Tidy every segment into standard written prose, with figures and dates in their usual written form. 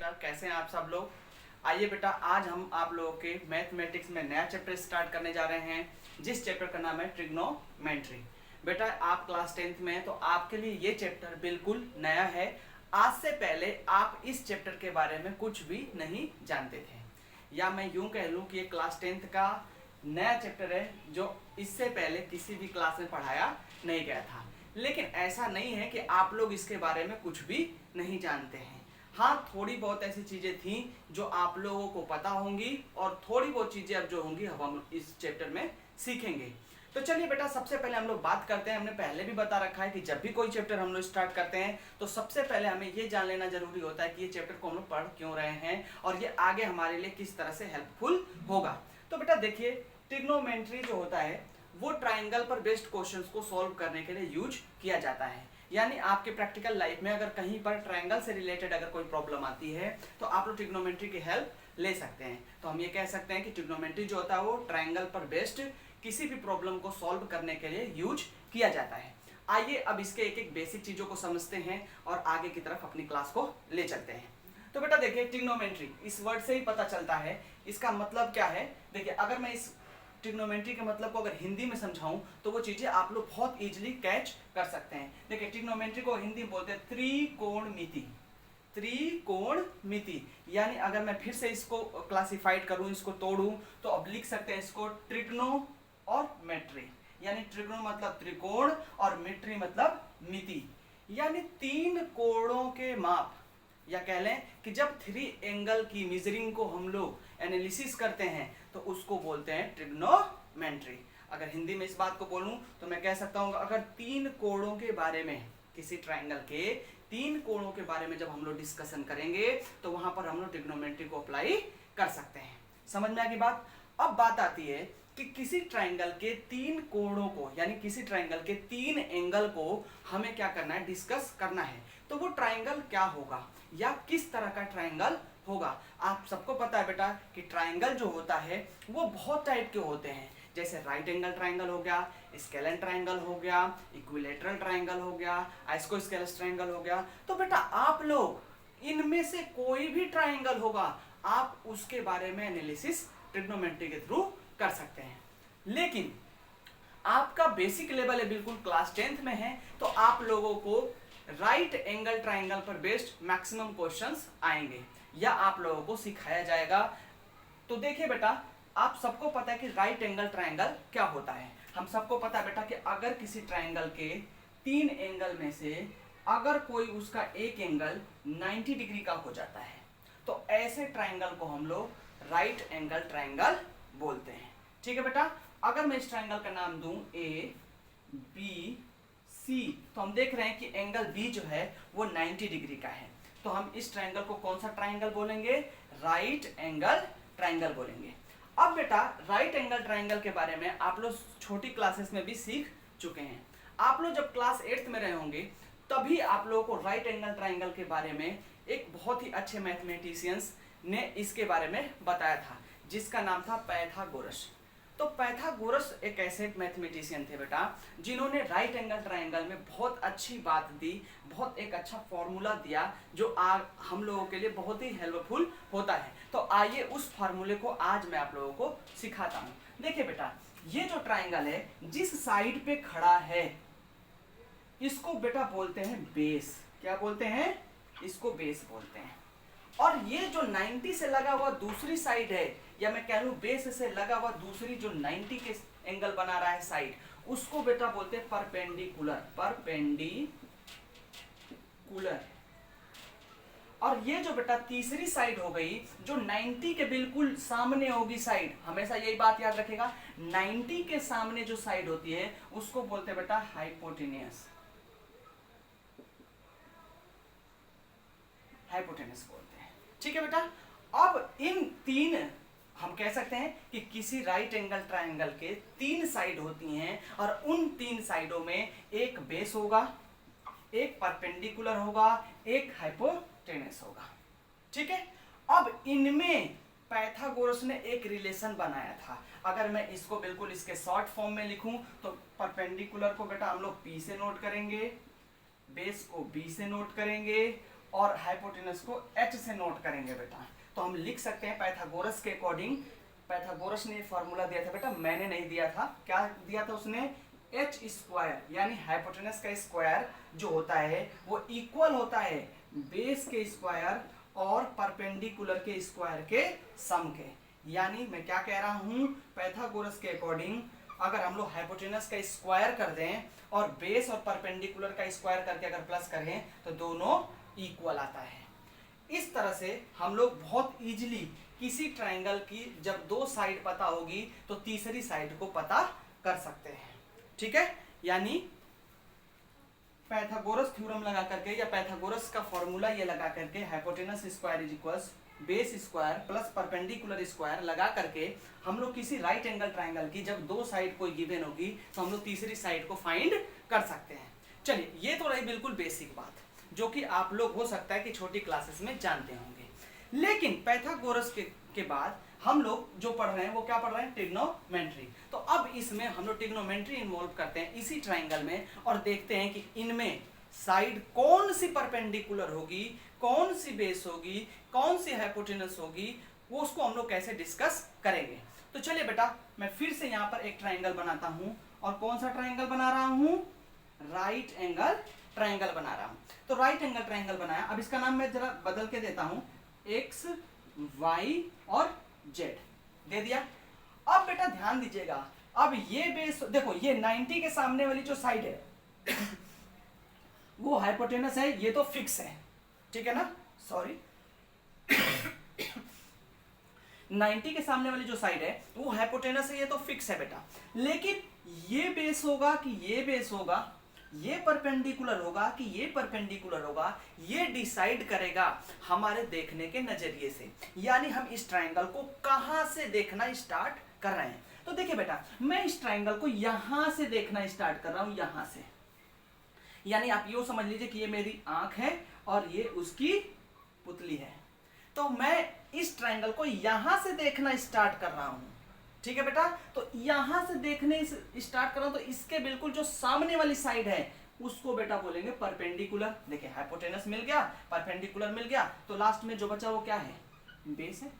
बेटा, कैसे हैं आप सब लोग। आइए बेटा, आज हम आप लोगों के मैथमेटिक्स में नया चैप्टर स्टार्ट करने जा रहे हैं, जिस चैप्टर का नाम है ट्रिग्नोमेट्री। बेटा, आप क्लास 10th में हैं तो आपके लिए ये चैप्टर बिल्कुल नया है। आज से पहले आप इस चैप्टर के बारे में कुछ भी नहीं जानते थे, या मैं यूं कह लूं कि ये क्लास 10th का नया चैप्टर है जो इससे पहले किसी भी क्लास में पढ़ाया नहीं गया था। लेकिन ऐसा नहीं है कि आप लोग इसके बारे में कुछ भी नहीं जानते हैं। हाँ, थोड़ी बहुत ऐसी चीज़ें थी जो आप लोगों को पता होंगी और थोड़ी बहुत चीज़ें अब जो होंगी हम इस चैप्टर में सीखेंगे। तो चलिए बेटा, सबसे पहले हम लोग बात करते हैं। हमने पहले भी बता रखा है कि जब भी कोई चैप्टर हम लोग स्टार्ट करते हैं तो सबसे पहले हमें ये जान लेना जरूरी होता है कि ये चैप्टर को हम लोग पढ़ क्यों रहे हैं और ये आगे हमारे लिए किस तरह से हेल्पफुल होगा। तो बेटा देखिए, ट्रिग्नोमेट्री जो होता है वो ट्राइंगल पर बेस्ड क्वेश्चंस को सॉल्व करने के लिए यूज किया जाता है। यानी आपके प्रैक्टिकल लाइफ में अगर कहीं पर ट्राइंगल से रिलेटेड अगर कोई प्रॉब्लम आती है तो आप लोग ट्रिग्नोमेट्री की हेल्प ले सकते हैं। तो हम ये कह सकते हैं कि ट्रिग्नोमेट्री जो होता है वो ट्राइंगल पर बेस्ड किसी भी प्रॉब्लम को सॉल्व करने के लिए यूज किया जाता है। आइए अब इसके एक एक बेसिक चीजों को समझते हैं और आगे की तरफ अपनी क्लास को ले चलते हैं। तो बेटा देखिए, ट्रिग्नोमेट्री इस वर्ड से ही पता चलता है इसका मतलब क्या है। देखिए, अगर मैं इस ट्रिग्नोमेट्री के मतलब को अगर हिंदी में समझाऊं तो वो चीजें आप लोग बहुत इजीली कैच कर सकते हैं। देखिए, ट्रिग्नोमेट्री को हिंदी में बोलते हैं त्रिकोणमिति। त्रिकोणमिति यानी अगर मैं फिर से इसको क्लासिफाइड करूं, इसको तोड़ूं, तो अब लिख सकते हैं इसको ट्रिग्नो और मेट्री। यानी ट्रिग्नो मतलब त्रिकोण और मेट्री मतलब मिति, यानी तीन कोणों के माप, या कह लें कि जब थ्री एंगल की मेजरिंग को हम लोग एनालिसिस करते हैं तो उसको बोलते हैं ट्रिग्नोमेट्री। अगर हिंदी में इस बात को बोलूं तो मैं कह सकता हूं, अगर तीन कोणों के बारे में, किसी ट्राइंगल के तीन कोणों के बारे में जब हम लोग डिस्कशन करेंगे तो वहां पर हम लोग ट्रिग्नोमेट्री को अप्लाई कर सकते हैं। समझ में आ गई बात। अब बात आती है कि किसी ट्राइंगल के तीन कोणों को, यानी किसी ट्राइंगल के तीन एंगल को हमें क्या करना है, डिस्कस करना है। तो वो ट्राइंगल क्या होगा या किस तरह का ट्राइंगल होगा। आप सबको पता है बेटा कि ट्राइंगल जो होता है वो बहुत टाइप के होते हैं, जैसे राइट एंगल ट्राइंगल हो गया, स्केलेन ट्राइंगल हो गया, इक्विलेटरल ट्राइंगल हो गया, आइसोस्केलेस ट्राइंगल हो गया। तो बेटा आप लोग इनमें से कोई भी ट्राइंगल होगा, आप उसके बारे में एनालिसिस ट्रिग्नोमेट्री के थ्रू कर सकते हैं। लेकिन आपका बेसिक लेवल है बिल्कुल क्लास 10th में है, तो आप लोगों को राइट एंगल ट्राइंगल पर बेस्ड मैक्सिमम क्वेश्चंस आएंगे या आप लोगों को सिखाया जाएगा। तो देखिए बेटा, आप सबको पता है कि राइट एंगल ट्राइंगल क्या होता है। हम सबको पता है बेटा कि अगर किसी ट्राइंगल के तीन एंगल में से अगर कोई उसका एक एंगल 90 डिग्री का हो जाता है तो ऐसे ट्राइंगल को हम लोग राइट एंगल ट्राइंगल बोलते हैं। ठीक है बेटा, अगर मैं इस ट्राइंगल का नाम दूं ए बी सी, तो हम देख रहे हैं कि एंगल बी जो है वो 90 डिग्री का है। तो हम इस ट्राइंगल को कौन सा ट्राइंगल बोलेंगे, राइट एंगल ट्राइंगल बोलेंगे। अब बेटा, राइट एंगल ट्राइंगल के बारे में आप लोग छोटी क्लासेस में भी सीख चुके हैं। आप लोग जब क्लास 8th में रहे होंगे तभी आप लोगों को राइट एंगल ट्राइंगल के बारे में एक बहुत ही अच्छे मैथमेटिशियंस ने इसके बारे में बताया था, जिसका नाम था पाइथागोरस। तो पाइथागोरस एक ऐसे मैथमेटिशियन थे बेटा जिन्होंने राइट एंगल ट्राइंगल में बहुत अच्छी बात दी, बहुत एक अच्छा फॉर्मूला दिया जो हम लोगों के लिए बहुत ही हेल्पफुल होता है। तो आइए उस फार्मूले को आज मैं आप लोगों को सिखाता हूँ। देखिए बेटा, ये जो ट्राइंगल है जिस साइड पे खड़ा है इसको बेटा बोलते हैं बेस। क्या बोलते हैं, इसको बेस बोलते हैं। और ये जो 90 से लगा हुआ दूसरी साइड है, या मैं कह लूं बेस से लगा हुआ दूसरी जो 90 के एंगल बना रहा है साइड, उसको बेटा बोलते हैं परपेंडिकुलर। परपेंडिकुलर। और ये जो बेटा तीसरी साइड हो गई जो 90 के बिल्कुल सामने होगी साइड, हमेशा यही बात याद रखेगा, 90 के सामने जो साइड होती है उसको बोलते हैं बेटा हाइपोटेनियस। हाइपोटेनस बोलते हैं। ठीक है बेटा, अब इन तीन, हम कह सकते हैं कि किसी राइट एंगल ट्राइंगल के तीन साइड होती हैं और उन तीन साइडों में एक बेस होगा, एक परपेंडिकुलर होगा, एक हाइपोटेनस होगा। ठीक है, अब इनमें पाइथागोरस ने एक रिलेशन बनाया था। अगर मैं इसको बिल्कुल इसके शॉर्ट फॉर्म में लिखूं तो परपेंडिकुलर को बेटा हम लोग P से नोट करेंगे, बेस को B से नोट करेंगे और हाइपोटेनस को h से नोट करेंगे बेटा। तो हम लिख सकते हैं पाइथागोरस के अकॉर्डिंग, पाइथागोरस ने फॉर्मूला दिया था बेटा, मैंने नहीं दिया था, क्या दिया था उसने, h स्क्वायर यानी हाइपोटेनस का स्क्वायर जो होता है वो इक्वल होता है बेस के स्क्वायर और परपेंडिकुलर के स्क्वायर के सम के। यानी मैं क्या कह रहा हूं, पाइथागोरस के अकॉर्डिंग अगर हम लोग हाइपोटेनस का स्क्वायर कर दें और बेस और परपेंडिकुलर का स्क्वायर करके अगर प्लस करें तो दोनों इक्वल आता है। इस तरह से हम लोग बहुत इजीली किसी ट्रायंगल की जब दो साइड पता होगी तो तीसरी साइड को पता कर सकते हैं। ठीक है, यानी पाइथागोरस थ्योरम लगा करके या पाइथागोरस का फॉर्मूला ये लगा करके hypotenuse square is equals base square plus perpendicular square लगा करके हम लोग किसी राइट एंगल ट्रायंगल की जब दो साइड कोई गिवन होगी तो हम लोग तीसरी साइड को फाइंड कर सकते हैं। चलिए, ये तो रही बिल्कुल बेसिक बात जो कि आप लोग हो सकता है कि छोटी क्लासेस में जानते होंगे। लेकिन पाइथागोरस के बाद हम लोग जो पढ़ रहे हैं वो क्या पढ़ रहे हैं, ट्रिग्नोमेट्री। तो अब इसमें हम लोग ट्रिग्नोमेट्री इन्वॉल्व करते हैं इसी ट्रायंगल में और देखते हैं कि इनमें साइड कौन सी परपेंडिकुलर होगी, कौन सी बेस होगी, कौन सी हाइपोटेनस होगी, वो उसको हम लोग कैसे डिस्कस करेंगे। तो चलिए बेटा, मैं फिर से यहाँ पर एक ट्रायंगल बनाता हूँ। और कौन सा ट्रायंगल बना रहा हूँ, राइट एंगल ट्रायंगल बना रहा हूँ। तो राइट एंगल ट्रायंगल बनाया, अब इसका नाम मैं जरा बदल के देता हूँ, एक्स वाई और जेड दे दिया। अब बेटा ध्यान दीजिएगा, अब ये बेस देखो, ये 90 के सामने वाली जो साइड है वो हाइपोटेनस है, ये तो फिक्स है, ठीक है ना, सॉरी 90 के सामने वाली जो साइड है वो हाइपोटेनस है, ये तो फिक्स है बेटा। लेकिन ये बेस होगा कि ये बेस होगा, ये परपेंडिकुलर होगा कि ये परपेंडिकुलर होगा, ये डिसाइड करेगा हमारे देखने के नजरिए से। यानी हम इस ट्रायंगल को कहां से देखना स्टार्ट कर रहे हैं। तो देखिए बेटा, मैं इस ट्रायंगल को यहां से देखना स्टार्ट कर रहा हूं, यहां से। यानी आप ये समझ लीजिए कि ये मेरी आंख है और ये उसकी पुतली है। तो मैं इस ट्रायंगल को यहां से देखना स्टार्ट कर रहा हूं, ठीक है बेटा। तो यहां से देखने स्टार्ट कर रहा हूं, तो इसके बिल्कुल जो सामने वाली साइड है उसको बेटा बोलेंगे परपेंडिकुलर। देखिए, हाइपोटेनस मिल गया, परपेंडिकुलर मिल गया, तो लास्ट में जो बचा वो क्या है, बेस है।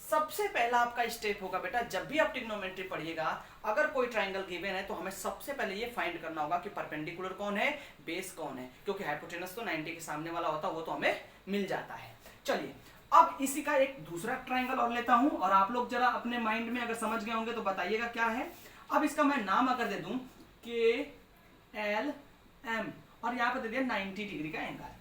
सबसे पहला आपका स्टेप होगा बेटा, जब भी आप ट्रिग्नोमेट्री पढ़िएगा, अगर कोई ट्रायंगल गिवन है तो हमें सबसे पहले ये फाइंड करना होगा कि परपेंडिकुलर कौन है, बेस कौन है, क्योंकि हाइपोटेनस तो 90 के सामने वाला होता है, वो तो हमें मिल जाता है। चलिए, अब इसी का एक दूसरा ट्रायंगल और लेता हूं, और आप लोग जरा अपने माइंड में अगर समझ गए होंगे तो बताइएगा क्या है। अब इसका मैं नाम अगर दे दूं KLM और यहां पर दे दिया 90 डिग्री का एंगल,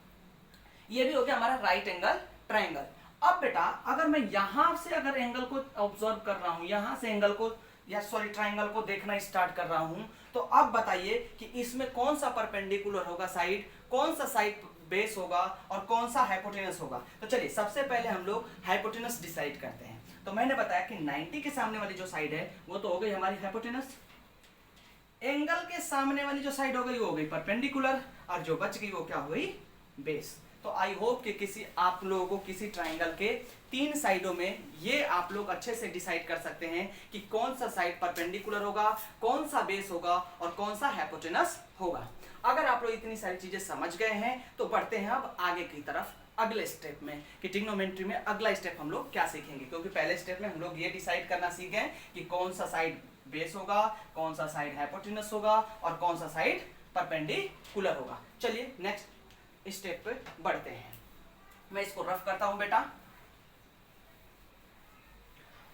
ये भी हो गया हमारा राइट एंगल ट्रायंगल। अब बेटा, अगर मैं यहां से अगर एंगल को ऑब्जर्व कर रहा हूं, यहां से एंगल को या सॉरी ट्रायंगल को देखना स्टार्ट कर रहा हूं, तो अब बताइए कि इसमें कौन सा परपेंडिकुलर होगा साइड, कौन सा साइड बेस होगा और कौन सा हाइपोटेनस होगा। तो चलिए, सबसे पहले हम लोग हाइपोटेनस डिसाइड करते हैं। तो मैंने बताया कि 90 के सामने वाली जो साइड है वो तो हो गई हमारी हाइपोटेनस, एंगल के सामने वाली जो साइड हो गई वो हो गई परपेंडिकुलर, और जो बच गई वो क्या हुई, बेस। तो आई होप कि किसी आप लोगों को किसी ट्रायंगल के 3 साइडों में ये आप लोग अच्छे से डिसाइड कर सकते हैं कि कौन सा साइड परपेंडिकुलर होगा, कौन सा बेस होगा और कौन सा हाइपोटेनस होगा। अगर आप लोग इतनी सारी चीजें समझ गए हैं तो बढ़ते हैं अब आगे की तरफ अगले स्टेप में कि ट्रिग्नोमेट्री में अगला स्टेप हम लोग क्या सीखेंगे। क्योंकि पहले स्टेप में हम लोग ये डिसाइड करना सीख गए कि कौन सा साइड बेस होगा, कौन सा साइड हाइपोटेनस होगा और कौन सा साइड परपेंडिकुलर होगा। चलिए नेक्स्ट स्टेप पे बढ़ते हैं। मैं इसको रफ करता हूं बेटा,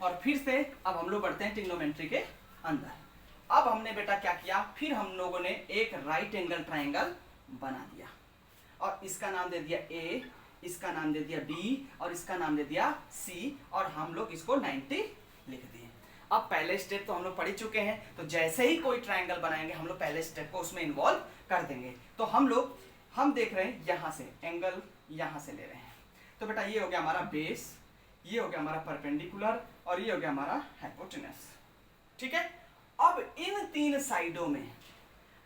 और फिर से अब हम लोग बढ़ते हैं ट्रिग्नोमेट्री के अंदर। अब हमने बेटा क्या किया, फिर हम लोगों ने एक राइट एंगल ट्रायंगल बना दिया और इसका नाम दे दिया A, इसका नाम दे दिया B और इसका नाम दे दिया C, और हम लोग इसको 90 लिख दिए। अब पहले स्टेप तो हम लोग पढ़ चुके हैं, तो जैसे ही कोई ट्रायंगल बनाएंगे हम लोग पहले स्टेप को उसमें इन्वॉल्व कर देंगे। तो हम देख रहे हैं यहां से एंगल, यहां से ले रहे हैं। तो बेटा ये हो गया हमारा बेस, ये हो गया हमारा परपेंडिकुलर और ये हो गया हमारा हाइपोटेनस, ठीक है। अब इन 3 साइडों में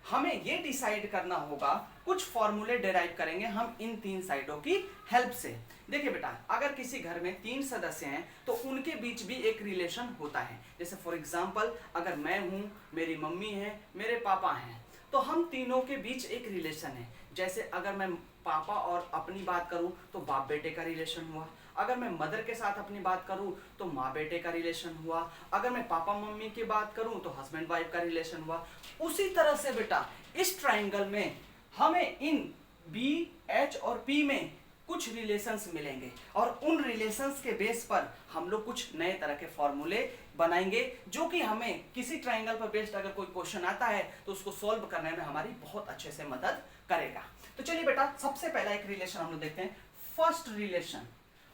हमें ये डिसाइड करना होगा, कुछ फॉर्मूले डिराइव करेंगे हम इन 3 साइडों की हेल्प से। देखिए बेटा, अगर किसी घर में 3 सदस्य हैं तो उनके बीच भी एक रिलेशन होता है। जैसे फॉर एग्जांपल, अगर मैं हूं, मेरी मम्मी है, मेरे पापा हैं, तो हम तीनों के बीच एक रिलेशन है। जैसे अगर मैं पापा और अपनी बात करूं तो बाप बेटे का रिलेशन हुआ, अगर मैं मदर के साथ अपनी बात करूं तो माँ बेटे का रिलेशन हुआ, अगर मैं पापा मम्मी की बात करूं तो हस्बैंड वाइफ का रिलेशन हुआ। उसी तरह से बेटा इस ट्राइंगल में हमें इन बी, एच और पी में कुछ रिलेशंस मिलेंगे और उन रिलेशंस के बेस पर हम लोग कुछ नए तरह के फॉर्मूले बनाएंगे जो कि हमें किसी ट्राइंगल पर बेस्ड अगर कोई क्वेश्चन आता है तो उसको सॉल्व करने में हमारी बहुत अच्छे से मदद करेगा। तो चलिए बेटा सबसे पहला एक रिलेशन हम लोग देखते हैं। फर्स्ट रिलेशन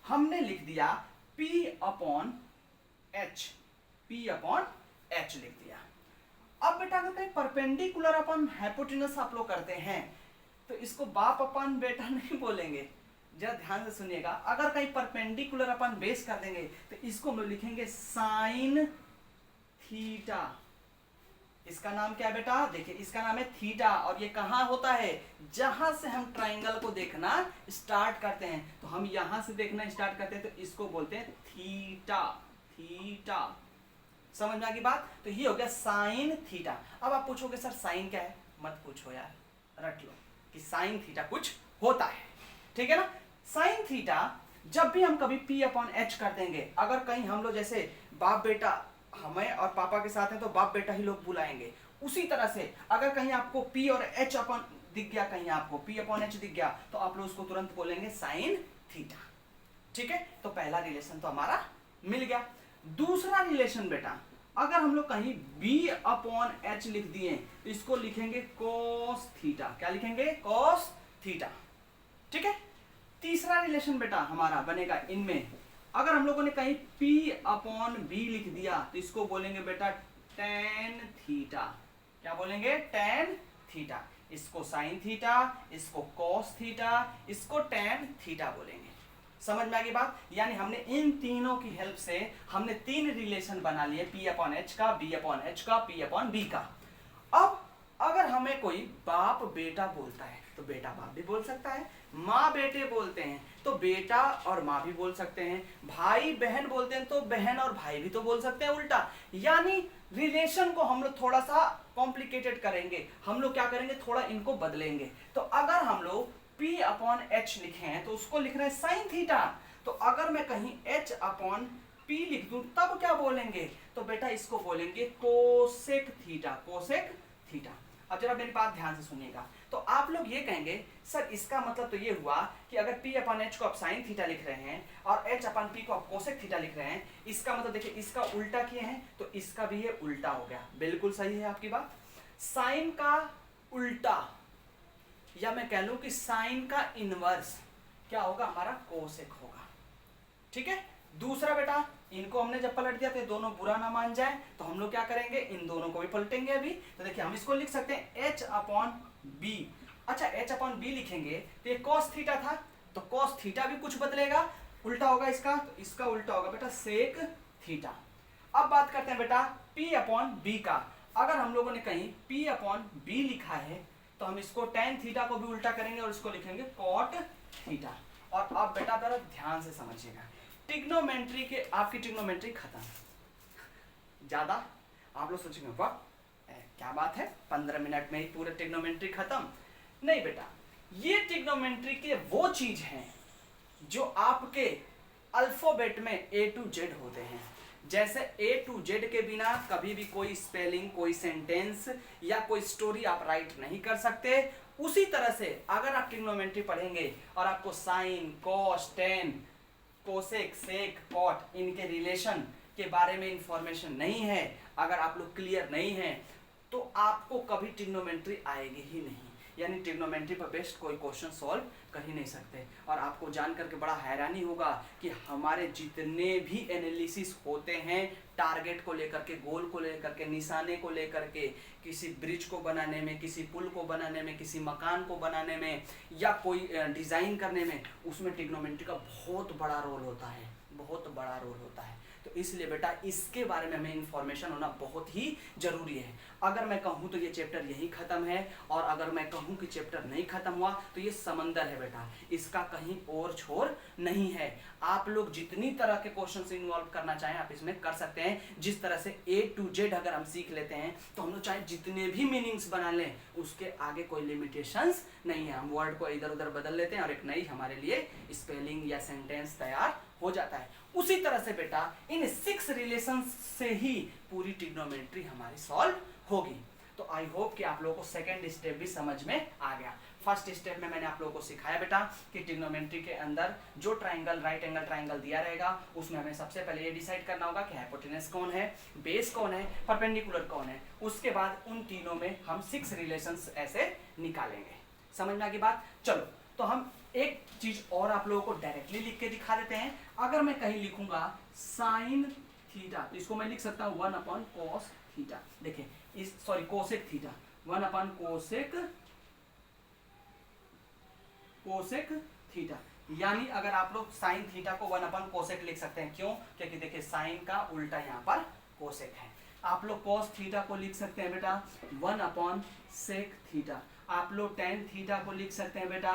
हमने लिख दिया P upon H, P upon H लिख दिया। अब बेटा अगर कहीं परपेंडिकुलर अपन हाइपोटेनस आप लोग करते हैं तो इसको बाप अपन बेटा नहीं बोलेंगे, जरा ध्यान से सुनिएगा। अगर कहीं परपेंडिकुलर अपन बेस कर देंगे तो इसको हम लोग लिखेंगे साइन थीटा। इसका नाम क्या है बेटा, देखिए इसका नाम है थीटा और ये कहां होता है, जहां से हम ट्राइंगल को देखना स्टार्ट करते हैं। तो हम यहां से देखना स्टार्ट करते हैं तो इसको बोलते हैं थीटा। थीटा समझ में आ गई बात। तो ये हो गया साइन थीटा। अब आप पूछोगे सर साइन क्या है, मत पूछो यार, रट लो कि साइन थीटा कुछ होता है, ठीक है ना। साइन थीटा जब भी हम कभी P अपॉन H कर देंगे, अगर कहीं हम लोग जैसे बाप बेटा हमें और पापा के साथ हैं तो बाप बेटा ही लोग बुलाएंगे। उसी तरह से अगर कहीं आपको P और H अपन दिख गया, कहीं आपको P अपॉन H दिख गया तो आप लोग उसको तुरंत बोलेंगे साइन थीटा, ठीक है। तो पहला रिलेशन तो हमारा मिल गया। दूसरा रिलेशन बेटा अगर हम लोग कहीं B अपॉन H लिख दिए तो इसको लिखेंगे cos थीटा। क्या लिखेंगे, cos थीटा, ठीक है। तीसरा रिलेशन बेटा हमारा बनेगा इनमें, अगर हम लोगों ने कहीं P अपॉन B लिख दिया तो इसको बोलेंगे बेटा tan थीटा। क्या बोलेंगे, tan थीटा। इसको sin थीटा, इसको cos थीटा, इसको tan थीटा बोलेंगे। समझ में आ गई बात। यानी हमने इन तीनों की हेल्प से हमने तीन रिलेशन बना लिए, P अपॉन H का, B अपॉन H का, P अपॉन B का। अब अगर हमें कोई बाप बेटा बोलता है तो बेटा बाप भी बोल सकता है, माँ बेटे बोलते हैं तो बेटा और माँ भी बोल सकते हैं, भाई बहन बोलते हैं तो बहन और भाई भी तो बोल सकते हैं उल्टा। यानी रिलेशन को हम लोग थोड़ा सा कॉम्प्लिकेटेड करेंगे, हम लोग क्या करेंगे, थोड़ा इनको बदलेंगे। तो अगर हम लोग P अपॉन H लिखे हैं तो उसको लिख रहे हैं साइन थीटा। तो अगर मैं कहीं H अपॉन P लिख दूं तब क्या बोलेंगे, तो बेटा इसको बोलेंगे कोसेक थीटा। Cosec theta. अब जरा मेरी बात ध्यान से सुनिएगा। तो आप लोग ये कहेंगे सर इसका मतलब तो ये हुआ कि अगर P अपॉन H को आप साइन थीटा लिख रहे हैं और H अपॉन P को आप कोसेक थीटा लिख रहे हैं, इसका मतलब देखिए इसका उल्टा किए हैं तो इसका भी ये उल्टा हो गया। बिल्कुल सही है आपकी बात। साइन का उल्टा या मैं कह लूं कि साइन का इनवर्स क्या होगा, हमारा कोसेक होगा, ठीक है। दूसरा बेटा इनको हमने जब पलट दिया तो दोनों बुरा ना मान जाए तो हम लोग क्या करेंगे, इन दोनों को भी पलटेंगे अभी। तो देखिए हम इसको लिख सकते हैं H अपॉन B। अच्छा H अपॉन B लिखेंगे तो ये cos थीटा था तो cos थीटा भी कुछ बदलेगा, उल्टा होगा इसका, तो इसका उल्टा होगा बेटा सेक थीटा। अब बात करते हैं बेटा P अपॉन B का। अगर हम लोगों ने कहीं P अपॉन B लिखा है तो हम इसको tan थीटा को भी उल्टा करेंगे और इसको लिखेंगे cot थीटा। और अब बेटा जरा ध्यान से समझिएगा, ट्रिग्नोमेट्री के आपकी ट्रिग्नोमेट्री खत्म। ज्यादा आप लोग सोचेंगे वाह क्या बात है, 15 मिनट में ही पूरे ट्रिग्नोमेट्री खत्म। नहीं बेटा, ये ट्रिग्नोमेट्री के वो चीज हैं जो आपके अल्फाबेट में A to Z होते हैं। जैसे A to Z के बिना कभी भी कोई स्पेलिंग, कोई सेंटेंस या कोई स्टोरी आप राइट नहीं कर सकते, उसी तरह से अगर आप ट्रिग्नोमेट्री पढ़ेंगे और आपको साइन, कॉस, टेन, कोसेक, सेक, कॉट इनके रिलेशन के बारे में इंफॉर्मेशन नहीं है, अगर आप लोग क्लियर नहीं है तो आपको कभी ट्रिग्नोमेट्री आएगी ही नहीं। यानी ट्रिग्नोमेट्री पर बेस्ड कोई क्वेश्चन सॉल्व कर ही नहीं सकते। और आपको जान करके बड़ा हैरानी होगा कि हमारे जितने भी एनालिसिस होते हैं टारगेट को लेकर के, गोल को लेकर के, निशाने को लेकर के, किसी ब्रिज को बनाने में, किसी पुल को बनाने में, किसी मकान को बनाने में या कोई डिज़ाइन करने में, उसमें ट्रिग्नोमेट्री का बहुत बड़ा रोल होता है, बहुत बड़ा रोल होता है। तो इसलिए बेटा इसके बारे में हमें इंफॉर्मेशन होना बहुत ही जरूरी है। अगर मैं कहूँ तो ये चैप्टर यही खत्म है और अगर मैं कहूँ कि चैप्टर नहीं खत्म हुआ तो ये समंदर है। है बेटा, इसका कहीं और छोर नहीं है। आप लोग जितनी तरह के क्वेश्चन इन्वॉल्व करना चाहें आप इसमें कर सकते हैं। जिस तरह से A to Z अगर हम सीख लेते हैं तो हम लोग चाहे जितने भी मीनिंग्स बना लें उसके आगे कोई लिमिटेशंस नहीं है। हम वर्ड को इधर उधर बदल लेते हैं और एक नई हमारे लिए स्पेलिंग या सेंटेंस तैयार हो जाता है। उसी तरह से बेटा इन 6 रिलेशंस से ही पूरी ट्रिग्नोमेट्री हमारी सॉल्व होगी। तो आई होप कि आप लोगों को सेकंड स्टेप भी समझ में आ गया। फर्स्ट स्टेप में मैंने आप लोगों को सिखाया बेटा कि ट्रिग्नोमेट्री के अंदर जो ट्राइंगल राइट एंगल ट्राइंगल दिया रहेगा उसमें हमें सबसे पहले ये डिसाइड करना होगा कि हाइपोटेनस कौन है, बेस कौन है, परपेंडिकुलर कौन है। उसके बाद उन तीनों में हम 6 रिलेशंस ऐसे निकालेंगे। समझ में आ गई बात? चलो तो हम एक चीज और आप लोगों को डायरेक्टली लिख के दिखा देते हैं। अगर मैं कहीं लिखूंगा साइन थीटा तो इसको मैं लिख सकता हूं 1/cos थीटा। देखिए इस सॉरी कोसेक थीटा 1/कोसेक थीटा। यानी अगर आप लोग साइन थीटा को 1/कोसेक लिख सकते हैं। क्यों? क्योंकि देखिए साइन का उल्टा यहाँ पर कोसेक है। आप लोग कॉस थीटा को लिख सकते हैं बेटा 1/सेक थीटा। आप लोग टेन थीटा को लिख सकते हैं बेटा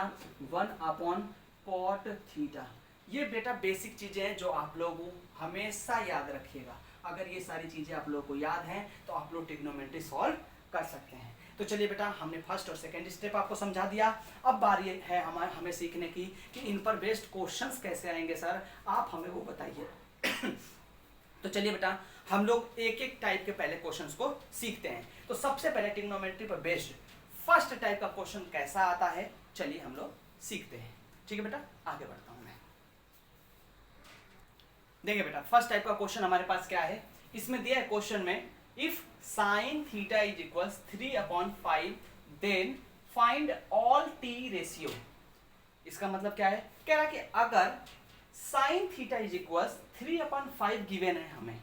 1/कॉट थीटा। ये बेटा बेसिक चीजें हैं जो आप लोग हमेशा याद रखिएगा। अगर ये सारी चीजें आप लोगों को याद हैं तो आप लोग ट्रिग्नोमेट्री सॉल्व कर सकते हैं। तो चलिए बेटा हमने फर्स्ट और सेकंड स्टेप आपको समझा दिया। अब बारी है हमें सीखने की कि इन पर बेस्ड क्वेश्चंस कैसे आएंगे सर, आप हमें वो बताइए। तो चलिए बेटा हम लोग एक एक टाइप के पहले क्वेश्चंस को सीखते हैं। तो सबसे पहले ट्रिग्नोमेट्री पर बेस्ड फर्स्ट टाइप का क्वेश्चन कैसा आता है चलिए हम लोग सीखते हैं। ठीक है बेटा आगे बढ़ता हूं मैं। देखिए बेटा फर्स्ट टाइप का क्वेश्चन हमारे पास क्या है, इसमें दिया है क्वेश्चन में if sine theta is equals 3/5 then find all T ratio. इसका मतलब क्या है, कह रहा कि अगर sine theta is equals 3/5 given है हमें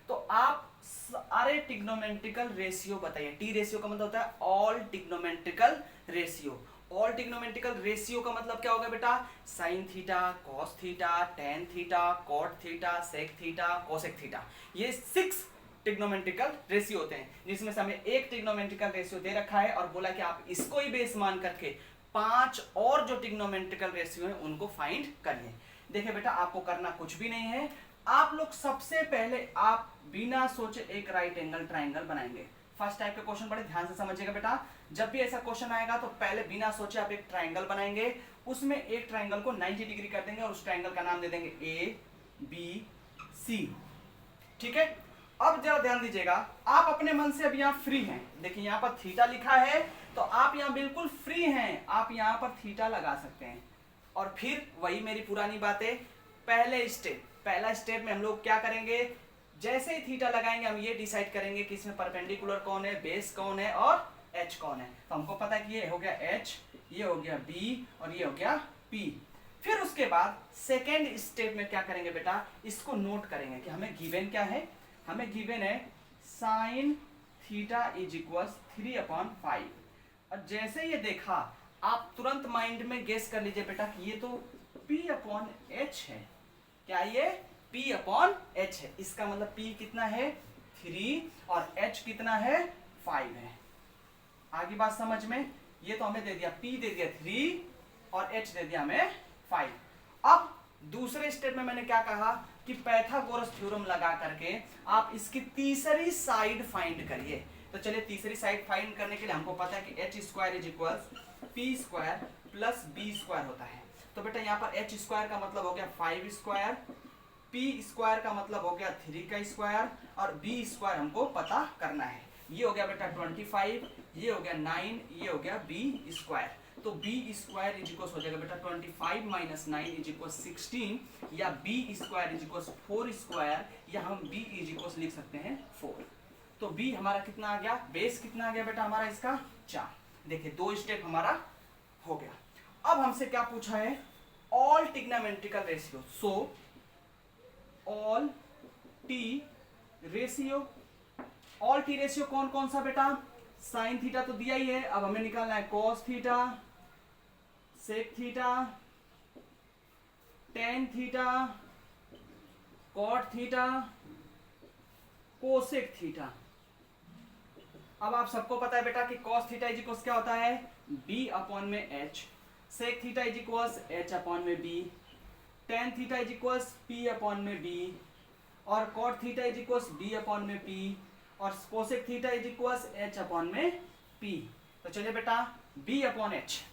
तो आप सारे ट्रिग्नोमेट्रिकल रेशियो बताइए। टी रेशियो का मतलब होता है all trigonometrical ratio. All trigonometrical ratio का मतलब क्या होगा बेटा, sine theta, cos theta, tan theta, cot theta, sec theta, cosec theta. ये 6 ट्रिग्नोमेट्रिकल रेशियो होते हैं जिसमें से हमें एक ट्रिग्नोमेट्रिकल रेशियो दे रखा है और बोला कि आप इसको ही बेस मान करके 5 और जो ट्रिग्नोमेट्रिकल रेशियो है उनको फाइंड करिए। देखिए बेटा आपको करना कुछ भी नहीं है। आप लोग सबसे पहले आप बिना सोचे एक राइट एंगल ट्राइंगल बनाएंगे। फर्स्ट टाइप का क्वेश्चन बड़े ध्यान से समझिएगा बेटा। जब भी ऐसा क्वेश्चन आएगा तो पहले बिना सोचे आप एक ट्राइंगल बनाएंगे, उसमें एक ट्राइंगल को 90 डिग्री कर देंगे और उस ट्राइंगल का नाम दे देंगे ABC। ठीक है, अब जरा ध्यान दीजिएगा, आप अपने मन से अब यहाँ फ्री हैं। देखिए यहाँ पर थीटा लिखा है तो आप यहाँ बिल्कुल फ्री हैं, आप यहाँ पर थीटा लगा सकते हैं। और फिर वही मेरी पुरानी बातें, पहला स्टेप में हम लोग क्या करेंगे, जैसे ही थीटा लगाएंगे हम ये डिसाइड करेंगे कि इसमें परपेंडिकुलर कौन है, बेस कौन है और एच कौन है। तो हमको पता है कि ये हो गया एच, ये हो गया बी और ये हो गया पी। फिर उसके बाद सेकेंड स्टेप में क्या करेंगे बेटा, इसको नोट करेंगे कि हमें गिवन क्या है। हमें गिवन है साइन थीटा इज इक्वल 3/5। और जैसे ये देखा आप तुरंत माइंड में गेस कर लीजिए बेटा कि ये तो P/H है। क्या ये P/H है? इसका मतलब P कितना है 3 और H कितना है 5 है। आगे बात समझ में, ये तो हमें दे दिया P दे दिया 3 और H दे दिया हमें 5। अब दूसरे स्टेप में मैंने क्या कहा कि पाइथागोरस थ्योरम लगा करके आप इसकी तीसरी साइड फाइंड करिए। तो चलिए तीसरी साइड फाइंड करने के लिए हमको पता है कि h² is equal P² plus B² होता है। तो बेटा यहाँ पर h² का मतलब हो गया 5², P² का मतलब हो गया 3 का स्क्वायर और B² हमको पता करना है। ये हो गया बेटा 25, ये हो गया 9, ये हो गया B²। तो B² इज इक्वल हो जाएगा बेटा 25 माइनस 9 इज इक्वल 16 या B² इज इक्वल 4² या हम B इज इक्वल लिख सकते हैं 4। तो B हमारा कितना आ गया, बेस कितना आ गया बेटा हमारा इसका 4। देखिए 2 स्टेप हमारा हो गया। अब हमसे क्या पूछा है, all trigonometrical ratio. So all T ratio, all T ratio कौन कौन सा बेटा, साइन थीटा तो दिया ही है, अब हमें निकालना है cos theta, sec theta, tan theta, cot theta, cosec theta. अब आप सबको पता है बेटा कि कॉस थीटा इज इक्वल क्या होता है B/H, sec theta is equals H upon में B, tan theta is equals P upon में बी, और cot theta is equals D upon में पी, और cosec theta is equals H upon में P. तो चलिए बेटा बी अपॉन एच,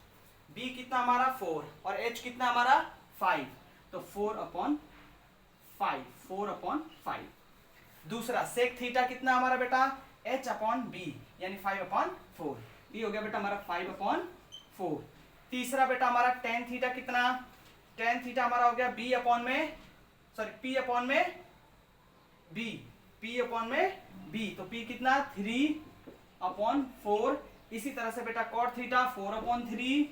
बी कितना हमारा 4 और एच कितना हमारा 5, तो 4 अपॉन 5। दूसरा सेक थीटा कितना हमारा बेटा एच अपॉन बी यानी 5/4, बी हो गया बेटा हमारा 5/4। तीसरा बेटा हमारा टेन थीटा कितना, टेन थीटा हमारा हो गया बी अपॉन में सॉरी पी अपॉन में बी, पी अपॉन में बी, तो पी कितना 3/4। इसी तरह से बेटा कॉट थीटा 4/3,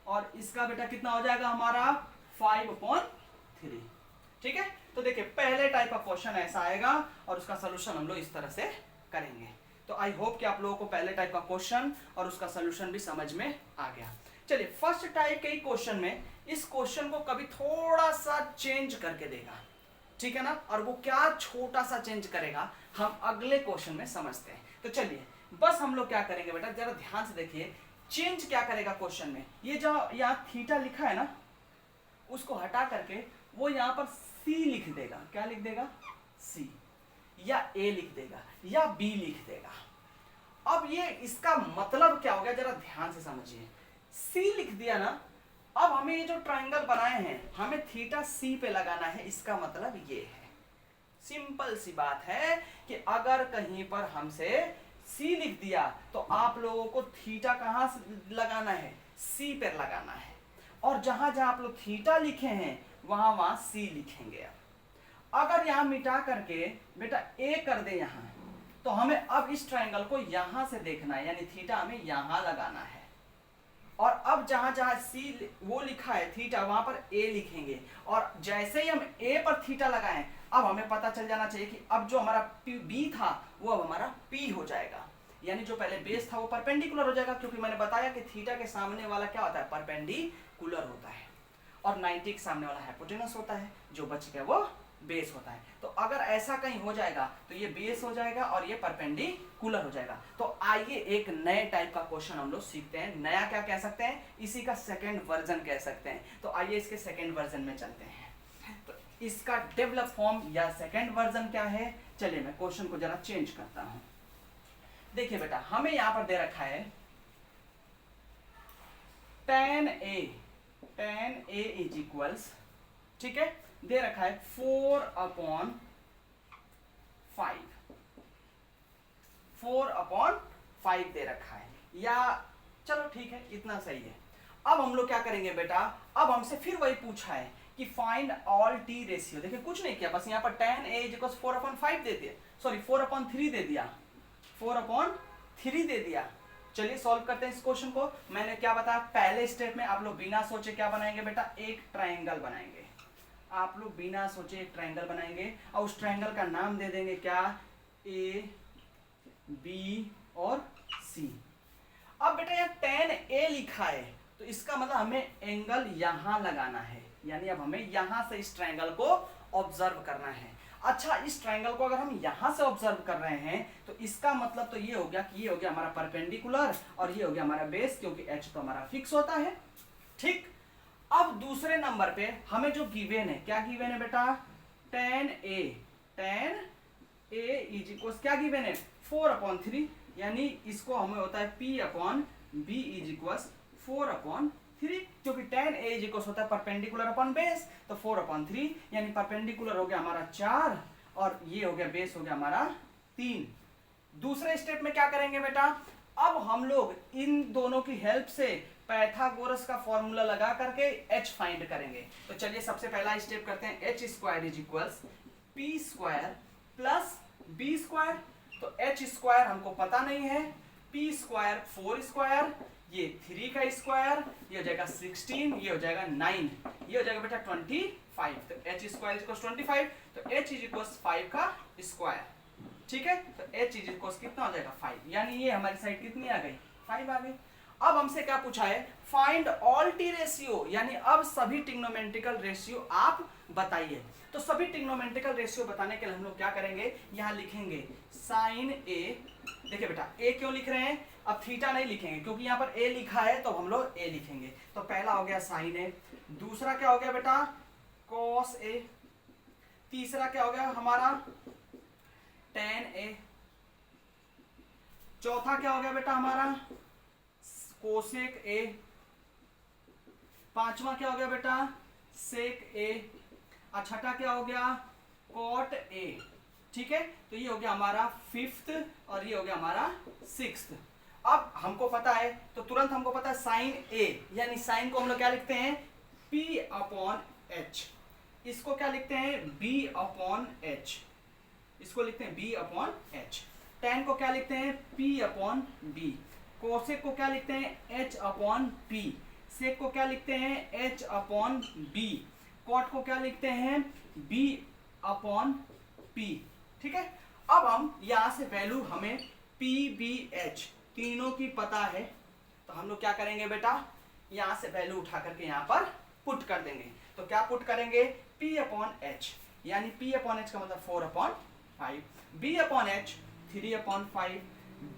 और इसका बेटा कितना हो जाएगा हमारा 5/3। ठीक है, तो देखिए पहले टाइप का क्वेश्चन ऐसा आएगा और उसका सोल्यूशन हम लोग इस तरह से करेंगे। तो आई होप कि आप लोगों को पहले टाइप का क्वेश्चन और उसका सोल्यूशन भी समझ में आ गया। चलिए फर्स्ट टाइप के क्वेश्चन में इस क्वेश्चन को कभी थोड़ा सा चेंज करके देगा, ठीक है ना, और वो क्या छोटा सा चेंज करेगा हम अगले क्वेश्चन में समझते हैं। तो चलिए बस हम लोग क्या करेंगे बेटा, जरा ध्यान से देखिए चेंज क्या करेगा क्वेश्चन में। ये जो यहाँ थीटा लिखा है ना, उसको हटा करके वो यहाँ पर सी लिख देगा। क्या लिख देगा? सी, या ए लिख देगा, या बी लिख देगा। अब ये इसका मतलब क्या हो गया, जरा ध्यान से समझिए। सी लिख दिया ना, अब हमें ये जो ट्रायंगल बनाए हैं हमें थीटा सी पे लगाना है, इसका मतलब ये है। सिंपल सी बात है कि अगर कहीं पर हमसे सी लिख दिया तो आप लोगों को थीटा कहां से लगाना है? सी पर लगाना है, और जहां जहां आप लोग थीटा लिखे हैं वहां वहां सी लिखेंगे। अगर यहां मिटा करके बेटा ए कर दे यहां, तो हमें अब इस ट्रायंगल को यहां से देखना है, यानी थीटा हमें यहां लगाना है। और अब जहां जहां सी वो लिखा है थीटा, वहां पर ए लिखेंगे, और जैसे ही हम ए पर थीटा लगाएं अब हमें पता चल जाना चाहिए कि अब जो हमारा बी था वो अब हमारा पी हो जाएगा, यानी जो पहले बेस था वो परपेंडिकुलर हो जाएगा, क्योंकि मैंने बताया कि थीटा के सामने वाला क्या होता है? परपेंडिकुलर होता है, और 90 के सामने वाला हाइपोटेनस होता है, जो बच गया वो बेस होता है। तो अगर ऐसा कहीं हो जाएगा तो ये बेस हो जाएगा और ये परपेंडिकुलर हो जाएगा। तो आइए एक नए टाइप का क्वेश्चन हम लोग सीखते हैं। नया क्या कह सकते हैं? इसी का सेकंड वर्जन कह सकते हैं। तो आइए इसके सेकंड वर्जन में चलते हैं। तो इसका डेवलप फॉर्म या सेकंड वर्जन क्या है? चलिए मैं क्वेश्चन को जरा चेंज करता हूं। देखिए बेटा हमें यहां पर दे रखा है tan a इज इक्वल्स, ठीक है, दे रखा है 4/5, 4/5 दे रखा है, या चलो ठीक है इतना सही है। अब हम लोग क्या करेंगे बेटा, अब हमसे फिर वही पूछा है कि फाइंड ऑल टी रेशियो। देखिए कुछ नहीं किया, बस यहाँ पर tan a इज 4/5 दे दिया, सॉरी 4/3 दे दिया, 4/3 दे दिया। चलिए सॉल्व करते हैं इस क्वेश्चन को। मैंने क्या बताया, पहले स्टेप में आप लोग बिना सोचे क्या बनाएंगे बेटा? एक ट्रायंगल बनाएंगे। आप लोग बिना सोचे एक ट्रायंगल बनाएंगे और उस ट्रायंगल का नाम दे देंगे क्या? ए, बी और सी। अब बेटा यहाँ tan a लिखा है, तो इसका मतलब हमें एंगल यहां लगाना है, यानी अब हमें यहां से इस ट्रायंगल को ऑब्जर्व करना है। अच्छा, इस ट्रायंगल को अगर हम यहां से ऑब्जर्व कर रहे हैं तो इसका मतलब तो ये हो गया कि ये हो गया हमारा परपेंडिकुलर और ये हो गया हमारा बेस, क्योंकि h तो हमारा फिक्स होता है। ठीक, अब दूसरे नंबर पे हमें जो गिवन है, क्या गिवन है बेटा? tan a इज इक्वल्स क्या गिवन है? 4/3, यानी इसको हमें होता है p/b इज इक्वल्स 4/3, क्योंकि tan a इज इक्वल्स होता है परपेंडिकुलर अपॉन बेस, तो 4/3 यानी परपेंडिकुलर हो गया हमारा 4 और ये हो गया बेस हो गया हमारा 3। दूसरे स्टेप में क्या करेंगे बेटा? अब हम लोग इन दोनों की हेल्प से पाइथागोरस का फॉर्मूला लगा करके h फाइंड करेंगे। तो चलिए सबसे पहला स्टेप करते हैं, h² is equals p² plus b²। तो h² हमको पता नहीं है, p² 4², ये 3 का स्क्वायर, ये हो जाएगा 16, ये हो जाएगा 9, ये हो जाएगा बेटा 25। तो h² इक्वल्स 25, तो h इज इक्वल्स 5 का स्क्वायर। ठीक है, तो h इज इक्वल्स कितना हो जाएगा? 5, यानी ये हमारी साइड कितनी आ गई? 5 आ गई। अब हमसे क्या पूछा है? फाइंड ऑल टी रेशियो, यानी अब सभी ट्रिग्नोमेट्रिकल रेशियो आप बताइए। तो सभी ट्रिग्नोमेट्रिकल रेशियो बताने के लिए हम लोग क्या करेंगे, यहाँ लिखेंगे साइन ए। देखिए बेटा ए क्यों लिख रहे हैं, अब थीटा नहीं लिखेंगे क्योंकि यहाँ पर ए लिखा है तो हम लोग ए लिखेंगे। तो पहला हो गया साइन ए, दूसरा क्या हो गया बेटा कॉस ए, तीसरा क्या हो गया हमारा टेन ए, चौथा क्या हो गया बेटा हमारा कोसेक ए, पांचवा क्या हो गया बेटा सेक ए, और छठा क्या हो गया कॉट ए। ठीक है, तो ये हो गया हमारा फिफ्थ और ये हो गया हमारा सिक्स्थ। अब हमको पता है तो तुरंत हमको पता है साइन ए, यानी साइन को हम लोग क्या लिखते हैं P अपॉन एच, इसको क्या लिखते हैं B अपॉन एच, इसको लिखते हैं B अपॉन एच। टेन को क्या लिखते हैं P अपॉन बी, कोसेक को क्या लिखते हैं H अपॉन P, सेक को क्या लिखते हैं H अपॉन बी, कॉट को क्या लिखते हैं B अपॉन P। ठीक है, अब हम यहां से वैल्यू हमें P B H तीनों की पता है, तो हम लोग क्या करेंगे बेटा यहां से वैल्यू उठा करके यहां पर पुट कर देंगे। तो क्या पुट करेंगे P अपॉन एच, यानी P अपॉन एच का मतलब 4 upon 5, B upon H 3 upon 5,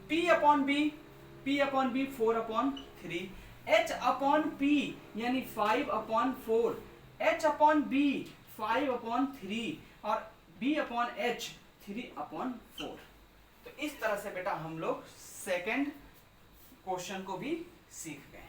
P upon B 4 upon 3, H upon P यानी 5 upon 4, H upon B 5 upon 3 और B अपॉन H 3 अपॉन 4। तो इस तरह से बेटा हम लोग सेकेंड क्वेश्चन को भी सीख गए।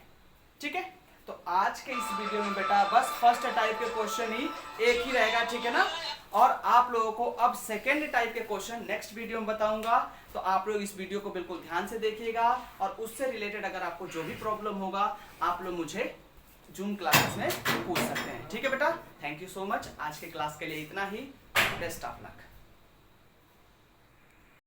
ठीक है, तो आज के इस वीडियो में बेटा बस फर्स्ट टाइप के क्वेश्चन ही एक ही रहेगा, ठीक है ना, और आप लोगों को अब सेकेंड टाइप के क्वेश्चन नेक्स्ट वीडियो में बताऊंगा। तो आप लोग इस वीडियो को बिल्कुल ध्यान से देखिएगा और उससे रिलेटेड अगर आपको जो भी प्रॉब्लम होगा आप लोग मुझे जूम क्लासेस में पूछ सकते हैं। ठीक है बेटा, थैंक यू सो मच। आज के क्लास के लिए इतना ही, बेस्ट ऑफ लक।